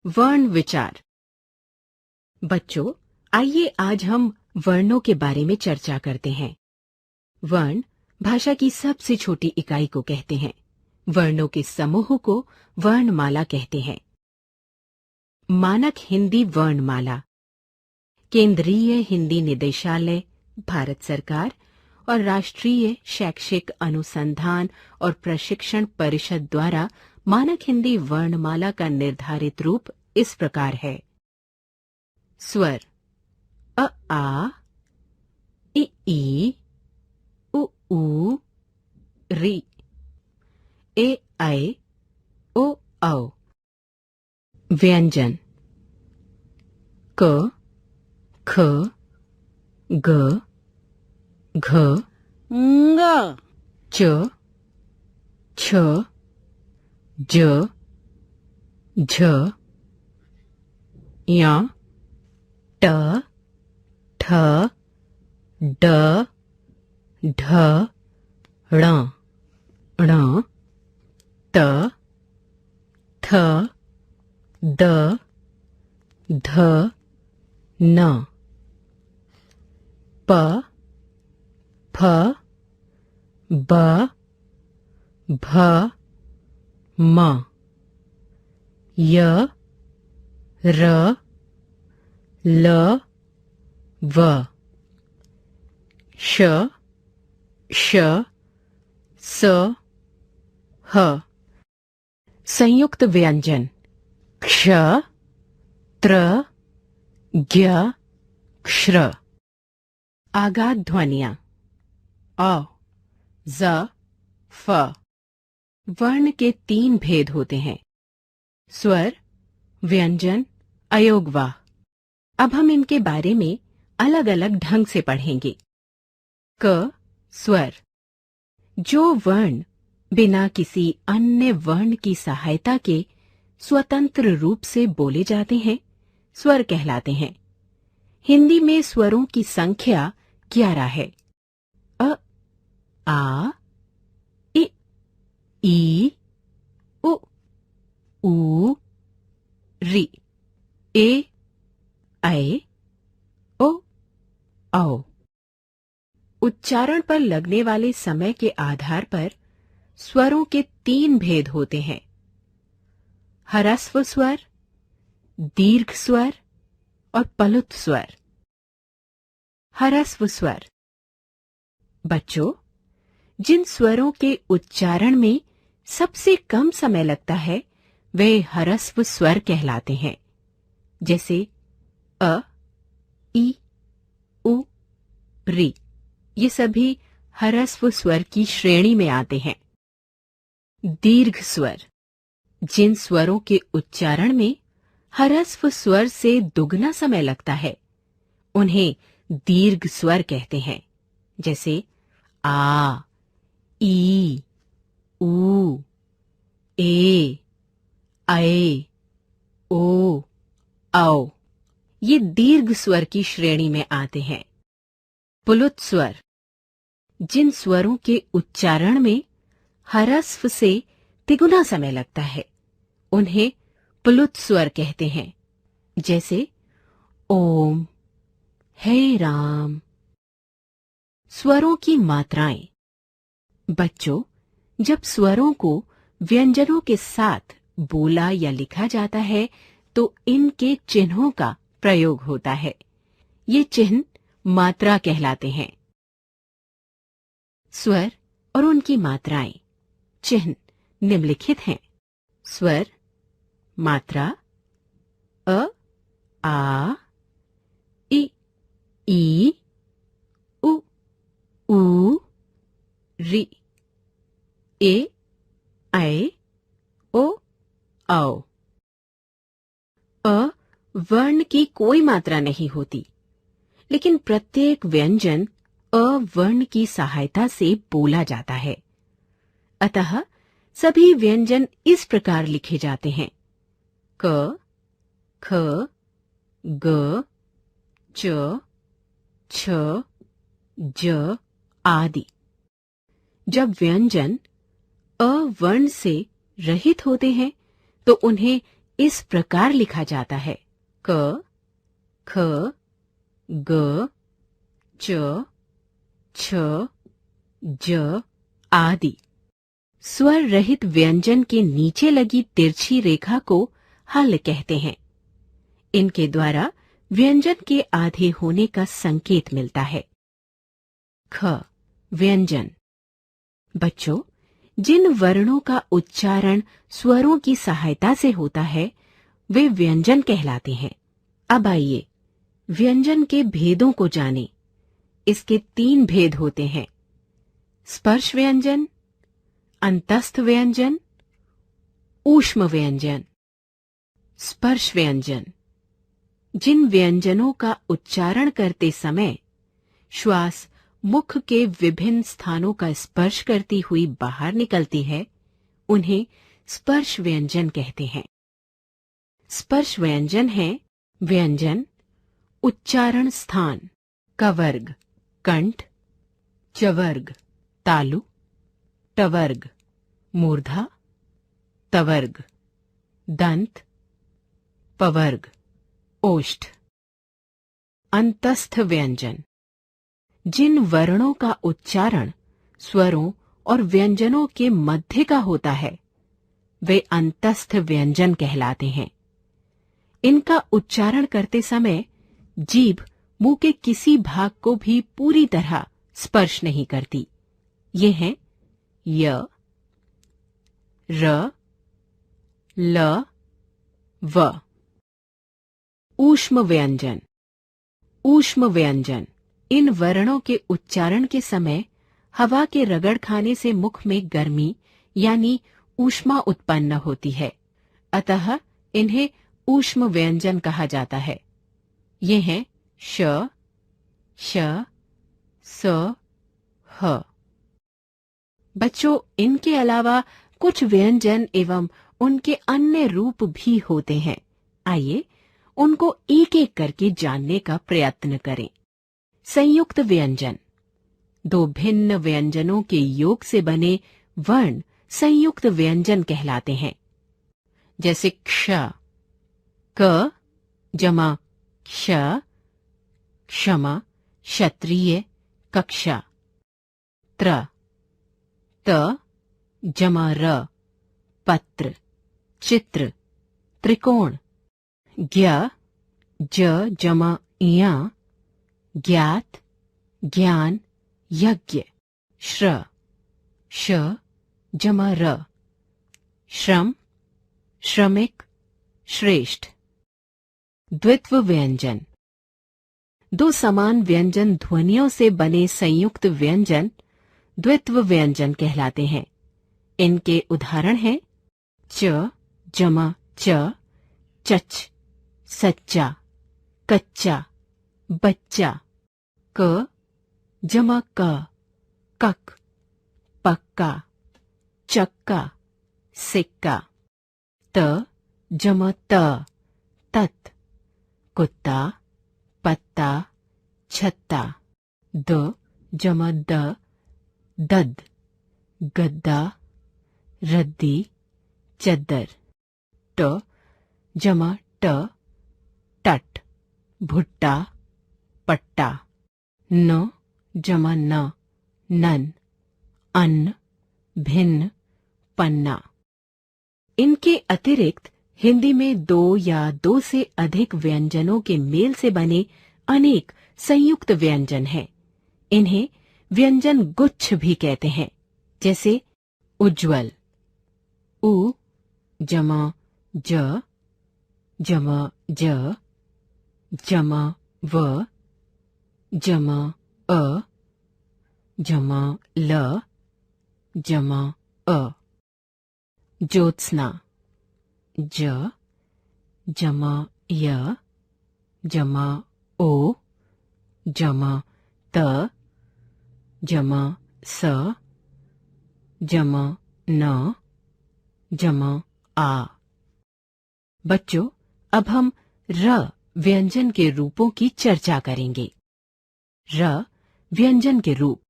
वर्ण विचार। बच्चों, आइए आज हम वर्णों के बारे में चर्चा करते हैं। वर्ण भाषा की सबसे छोटी इकाई को कहते हैं। वर्णों के समूह को वर्णमाला कहते हैं। मानक हिंदी वर्णमाला केंद्रीय हिंदी निदेशालय, भारत सरकार और राष्ट्रीय शैक्षिक अनुसंधान और प्रशिक्षण परिषद द्वारा मानक हिंदी वर्णमाला का निर्धारित रूप इस प्रकार है। स्वर अ आ, इ ई, उ ऊ, रि, ए ऐ, ओ औ। व्यंजन क, ख, ग, घ, ng, च, छ, ज, झ, य, ट, ठ, ड, ढ, ण, ण, त, थ, द, ध, न, प, फ, ब, भ, म, य, र, ल, व, श, श, स, ह। संयुक्त व्यंजन क्ष, त्र, ज्ञ, क्ष्र। आघात ध्वनियां अ, ज, फ। वर्ण के 3 भेद होते हैं: स्वर, व्यंजन, अयोगवाह। अब हम इनके बारे में अलग अलग ढंग से पढ़ेंगे। क, स्वर। जो वर्ण बिना किसी अन्य वर्ण की सहायता के स्वतंत्र रूप से बोले जाते हैं, स्वर कहलाते हैं। हिंदी में स्वरों की संख्या 11 है। अ, आ, इ, ई, उ, ऊ, रि, ए, ऐ, ओ, औ। उच्चारण पर लगने वाले समय के आधार पर स्वरों के 3 भेद होते हैं: ह्रस्व स्वर, दीर्घ स्वर और पलुत स्वर। ह्रस्व स्वर। बच्चों, जिन स्वरों के उच्चारण में सबसे कम समय लगता है वे ह्रस्व स्वर कहलाते हैं, जैसे अ, ई, उ, रि। ये सभी ह्रस्व स्वर की श्रेणी में आते हैं। दीर्घ स्वर। जिन स्वरों के उच्चारण में ह्रस्व स्वर से दुगना समय लगता है उन्हें दीर्घ स्वर कहते हैं, जैसे आ, ई, ऊ, ए, ऐ, ओ, औ। ये दीर्घ स्वर की श्रेणी में आते हैं। पुलुत स्वर। जिन स्वरों के उच्चारण में ह्रस्व से तिगुना समय लगता है उन्हें पुलुत स्वर कहते हैं, जैसे ओम, हे राम। स्वरों की मात्राएं। बच्चों, जब स्वरों को व्यंजनों के साथ बोला या लिखा जाता है तो इनके चिन्हों का प्रयोग होता है। ये चिन्ह मात्रा कहलाते हैं। स्वर और उनकी मात्राएं। चिन्ह निम्नलिखित हैं: स्वर, मात्रा अ, आ, इ, ई, उ, ऊ, रि, ए, ऐ, ओ, औ। अ वर्ण की कोई मात्रा नहीं होती, लेकिन प्रत्येक व्यंजन अ वर्ण की सहायता से बोला जाता है। अतः सभी व्यंजन इस प्रकार लिखे जाते हैं: क, ख, ग, च, छ, ज आदि। जब व्यंजन अ वर्ण से रहित होते हैं तो उन्हें इस प्रकार लिखा जाता है: क, ख, ग, च, छ, ज आदि। स्वर रहित व्यंजन के नीचे लगी तिरछी रेखा को हल कहते हैं। इनके द्वारा व्यंजन के आधे होने का संकेत मिलता है। ख, व्यंजन। बच्चों, जिन वर्णों का उच्चारण स्वरों की सहायता से होता है वे व्यंजन कहलाते हैं। अब आइए व्यंजन के भेदों को जानें। इसके 3 भेद होते हैं: स्पर्श व्यंजन, अंतस्थ व्यंजन, ऊष्म व्यंजन। स्पर्श व्यंजन जिन व्यंजनों का उच्चारण करते समय श्वास मुख के विभिन्न स्थानों का स्पर्श करती हुई बाहर निकलती है, उन्हें स्पर्श व्यंजन कहते हैं। स्पर्श व्यंजन है व्यंजन, उच्चारण स्थान, कवर्ग, कंठ, चवर्ग, तालु, टवर्ग, मूर्धा, तवर्ग, दंत, पवर्ग, ओष्ठ। अंतस्थ व्यंजन जिन वर्णों का उच्चारण स्वरों और व्यंजनों के मध्य का होता है वे अंतस्थ व्यंजन कहलाते हैं। इनका उच्चारण करते समय जीभ मुंह के किसी भाग को भी पूरी तरह स्पर्श नहीं करती। ये हैं य, र, ल, व। ऊष्म व्यंजन। ऊष्म व्यंजन इन वर्णों के उच्चारण के समय हवा के रगड़ खाने से मुख में गर्मी यानी ऊष्मा उत्पन्न होती है, अतः इन्हें ऊष्म व्यंजन कहा जाता है। ये हैं श, श, स, ह। बच्चों, इनके अलावा कुछ व्यंजन एवं उनके अन्य रूप भी होते हैं। आइए उनको एक एक करके जानने का प्रयत्न करें। संयुक्त व्यंजन 2 भिन्न व्यंजनों के योग से बने वर्ण संयुक्त व्यंजन कहलाते हैं। जैसे क्ष, क जमा क्ष, क्षमा, क्षत्रिय, कक्षा। त्र, त जमा र, पत्र, चित्र, त्रिकोण। ज्ञ, ज जमा इया, ज्ञात, ज्ञान, यज्ञ। श्र, श जमा र, श्रम, श्रमिक, श्रेष्ठ। द्वित्व व्यंजन 2 समान व्यंजन ध्वनियों से बने संयुक्त व्यंजन द्वित्व व्यंजन कहलाते हैं। इनके उदाहरण हैं च जमा च, चच, सच्चा, कच्चा, बच्चा। क जमा क, कक, पक्का, चक्का, सिक्का। त जमा त, तत्, कुत्ता, पत्ता, छत्ता। द जमा द, दद, गद्दा, रद्दी, चद्दर। ट जमा ट, टट, भुट्टा, पट्टा। न जमा न, नन, अन्न, भिन्न, पन्ना। इनके अतिरिक्त हिंदी में 2 या 2 से अधिक व्यंजनों के मेल से बने अनेक संयुक्त व्यंजन हैं। इन्हें व्यंजन गुच्छ भी कहते हैं। जैसे उज्ज्वल, उ जमा ज, जमा ज, जमा व, जमा अ, जमा ल, जमा अ। ज्योत्स्ना, ज जमा य, जमा ओ, जमा त, जमा स, जमा न, जमा आ। बच्चों, अब हम र व्यंजन के रूपों की चर्चा करेंगे। र व्यंजन के रूप।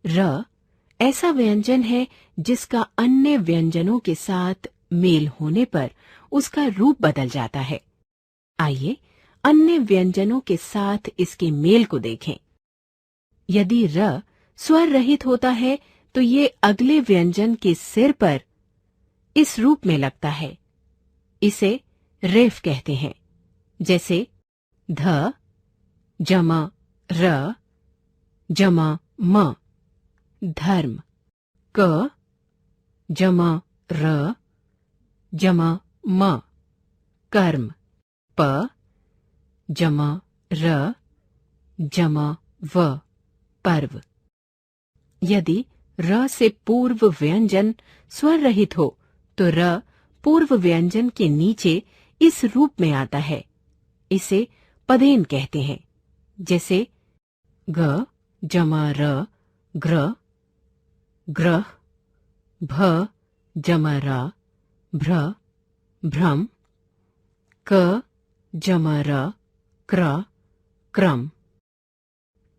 र ऐसा व्यंजन है जिसका अन्य व्यंजनों के साथ मेल होने पर उसका रूप बदल जाता है। आइए अन्य व्यंजनों के साथ इसके मेल को देखें। यदि र स्वर रहित होता है तो ये अगले व्यंजन के सिर पर इस रूप में लगता है। इसे रेफ कहते हैं, जैसे ध जमा र जमा म, धर्म, क जमा र जमा म, कर्म, प जमा र जमा व, पर्व। यदि र से पूर्व व्यंजन स्वर रहित हो तो र पूर्व व्यंजन के नीचे इस रूप में आता है। इसे पदेन कहते हैं, जैसे ग जमा र ग्र, ग्रह, भ जमा रा भ्र, भ्रम, क जमा र क्र, क्रम।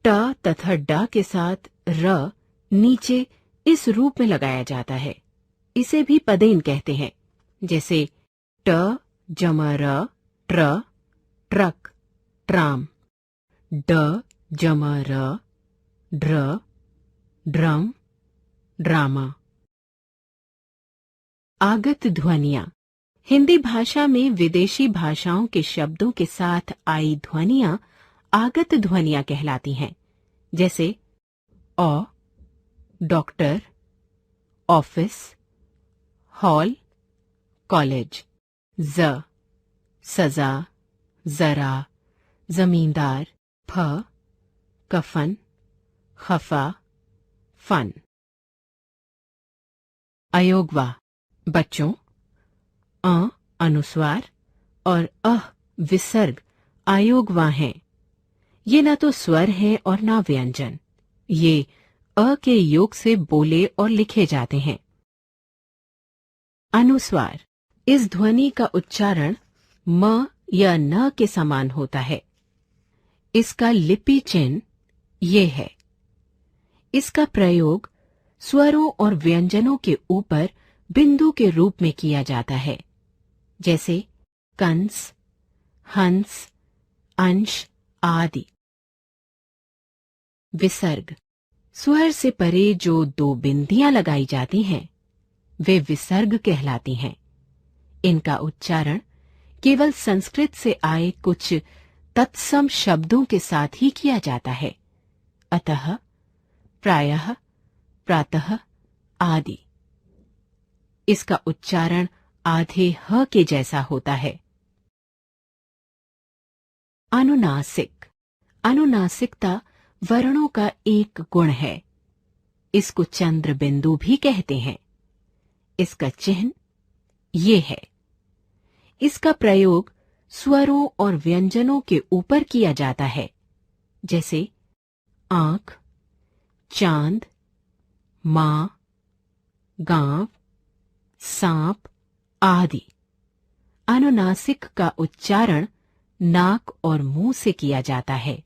ट तथा ड के साथ र नीचे इस रूप में लगाया जाता है। इसे भी पदेन कहते हैं, जैसे ट जमा र ट्र, ट्रक, ट्राम, ड जमा र ड्र, ड्रम, ड्रामा। आगत ध्वनियां। हिंदी भाषा में विदेशी भाषाओं के शब्दों के साथ आई ध्वनियां आगत ध्वनियां कहलाती हैं, जैसे औ, डॉक्टर, ऑफिस, हॉल, कॉलेज, ज, सजा, जरा, जमींदार, फ, कफन, खफा, फन। अयोगवा। बच्चों, अ अनुस्वार और अह विसर्ग अयोगवा हैं। ये न तो स्वर हैं और न व्यंजन। ये अ के योग से बोले और लिखे जाते हैं। अनुस्वार। इस ध्वनि का उच्चारण म या न के समान होता है। इसका लिपि चिन्ह ये है। इसका प्रयोग स्वरों और व्यंजनों के ऊपर बिंदु के रूप में किया जाता है, जैसे कंस, हंस, अंश आदि। विसर्ग। स्वर से परे जो दो बिंदियां लगाई जाती हैं, वे विसर्ग कहलाती हैं। इनका उच्चारण केवल संस्कृत से आए कुछ तत्सम शब्दों के साथ ही किया जाता है, अतः, प्रायः, प्रातः आदि। इसका उच्चारण आधे ह के जैसा होता है। अनुनासिक। अनुनासिकता वर्णों का एक गुण है। इसको चंद्र बिंदु भी कहते हैं। इसका चिन्ह ये है। इसका प्रयोग स्वरों और व्यंजनों के ऊपर किया जाता है, जैसे आंख, चांद, मां, गांव, सांप आदि। अनुनासिक का उच्चारण नाक और मुंह से किया जाता है।